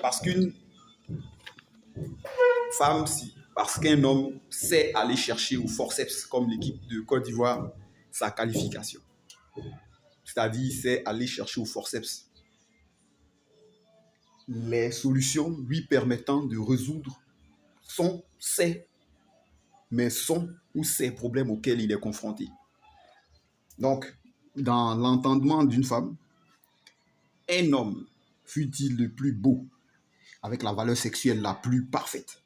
Parce qu'une femme, parce qu'un homme sait aller chercher au forceps, comme l'équipe de Côte d'Ivoire, sa qualification. C'est-à-dire, il sait aller chercher au forceps les solutions lui permettant de résoudre son ou ses problèmes auxquels il est confronté. Donc, dans l'entendement d'une femme, un homme, fût-il le plus beau, avec la valeur sexuelle la plus parfaite,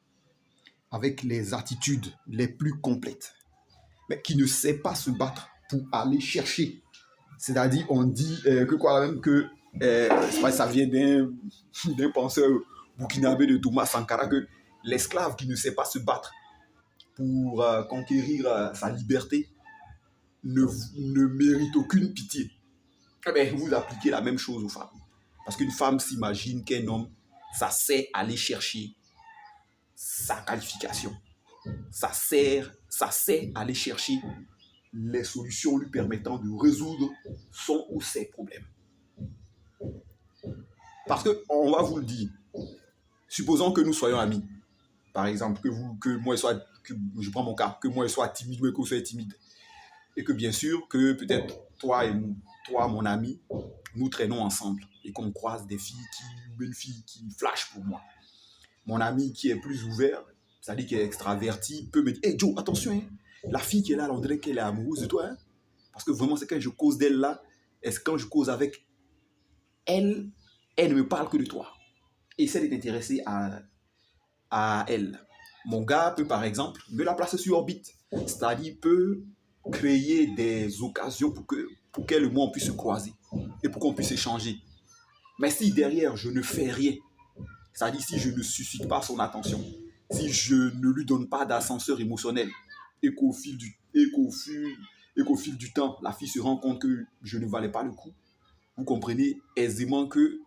avec les attitudes les plus complètes, mais qui ne sait pas se battre pour aller chercher. C'est-à-dire, on dit que quoi même que ça vient d'un penseur burkinabé de Thomas Sankara, que l'esclave qui ne sait pas se battre pour conquérir sa liberté ne mérite aucune pitié. Eh bien, vous appliquez la même chose aux femmes. Parce qu'une femme s'imagine qu'un homme, ça sait aller chercher sa qualification. Ça sait aller chercher les solutions lui permettant de résoudre son ou ses problèmes. Parce qu'on va vous le dire, supposons que nous soyons amis. Par exemple, que moi je prends mon cas, que moi je sois timide ou que vous soyez timide. Et que bien sûr, que peut-être toi, mon ami, nous traînons ensemble et qu'on croise une fille qui flash pour moi. Mon ami qui est plus ouvert, c'est-à-dire qui est extraverti, peut me dire « Hey Joe, attention, hein, la fille qui est là, on dirait qu'elle est amoureuse de toi. Hein. » Parce que vraiment, c'est quand je cause d'elle là, est-ce quand je cause avec elle, elle ne me parle que de toi. Essaie d'être intéressé à elle. Mon gars peut par exemple me la placer sur orbite, c'est-à-dire peut créer des occasions pour qu'elle et moi on puisse se croiser et pour qu'on puisse échanger. Mais si derrière je ne fais rien, c'est-à-dire si je ne suscite pas son attention, si je ne lui donne pas d'ascenseur émotionnel et qu'au fil du temps, la fille se rend compte que je ne valais pas le coup, vous comprenez aisément que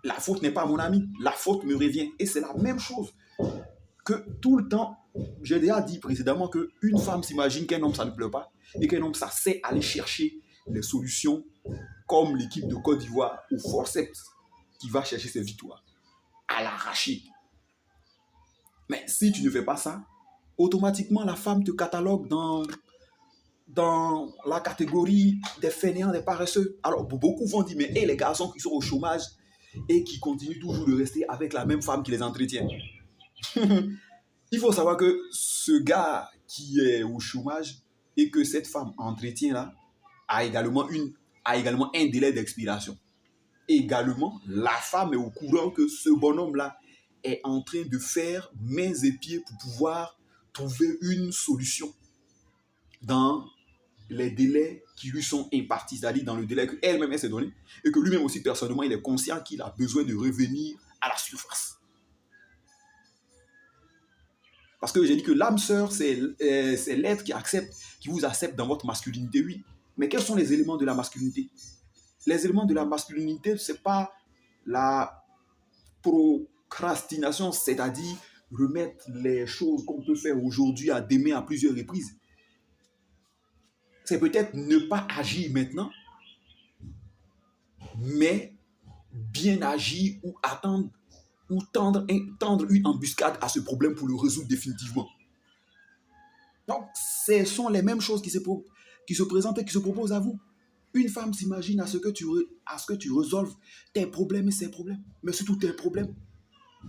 la faute n'est pas à mon ami, la faute me revient. Et c'est la même chose que tout le temps, j'ai déjà dit précédemment qu'une femme s'imagine qu'un homme, ça ne plaît pas, et qu'un homme, ça sait aller chercher les solutions, comme l'équipe de Côte d'Ivoire au forceps, qui va chercher ses victoires, à l'arracher. Mais si tu ne fais pas ça, automatiquement, la femme te catalogue dans la catégorie des fainéants, des paresseux. Alors, beaucoup vont dire, mais hey, les garçons qui sont au chômage et qui continuent toujours de rester avec la même femme qui les entretient. Il faut savoir que ce gars qui est au chômage et que cette femme entretient là a également un délai d'expiration. Également, la femme est au courant que ce bonhomme-là est en train de faire mains et pieds pour pouvoir trouver une solution dans les délais qui lui sont impartis, c'est-à-dire dans le délai qu'elle-même s'est donné, et que lui-même aussi personnellement, il est conscient qu'il a besoin de revenir à la surface. Parce que j'ai dit que l'âme sœur, c'est l'être qui vous accepte dans votre masculinité, oui. Mais quels sont les éléments de la masculinité? Les éléments de la masculinité, ce n'est pas la procrastination, c'est-à-dire remettre les choses qu'on peut faire aujourd'hui à demain à plusieurs reprises. C'est peut-être ne pas agir maintenant, mais bien agir ou attendre ou tendre une embuscade à ce problème pour le résoudre définitivement. Donc, ce sont les mêmes choses qui se présentent et qui se proposent à vous. Une femme s'imagine à ce que tu résolves tes problèmes et ses problèmes, mais surtout tes problèmes.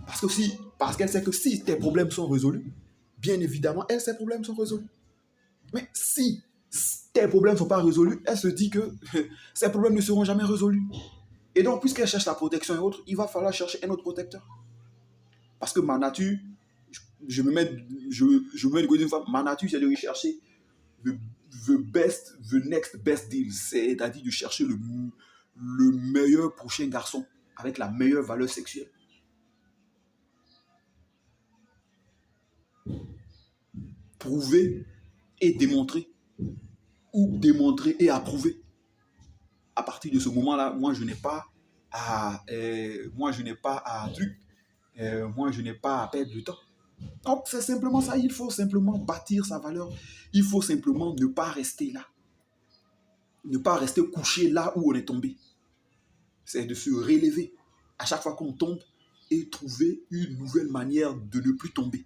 Parce qu'elle sait que si tes problèmes sont résolus, bien évidemment, ses problèmes sont résolus. Mais si tes problèmes ne sont pas résolus, elle se dit que ces problèmes ne seront jamais résolus. Et donc, puisqu'elle cherche la protection et autres, il va falloir chercher un autre protecteur. Parce que ma nature, je me mets du côté d'une femme, ma nature, c'est de rechercher the next best deal, c'est-à-dire de chercher le meilleur prochain garçon avec la meilleure valeur sexuelle. Prouver et démontrer, ou démontrer et approuver. À partir de ce moment-là, moi je n'ai pas à perdre de temps. Donc c'est simplement ça, il faut simplement bâtir sa valeur, il faut simplement ne pas rester là, ne pas rester couché là où on est tombé. C'est de se relever. À chaque fois qu'on tombe, et trouver une nouvelle manière de ne plus tomber.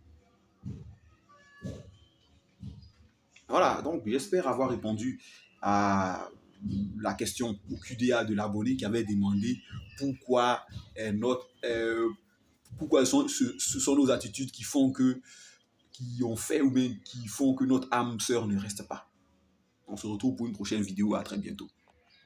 Voilà, donc j'espère avoir répondu à la question au QDA de l'abonné qui avait demandé pourquoi pourquoi ce sont nos attitudes qui ont fait ou bien qui font que notre âme sœur ne reste pas. On se retrouve pour une prochaine vidéo. À très bientôt.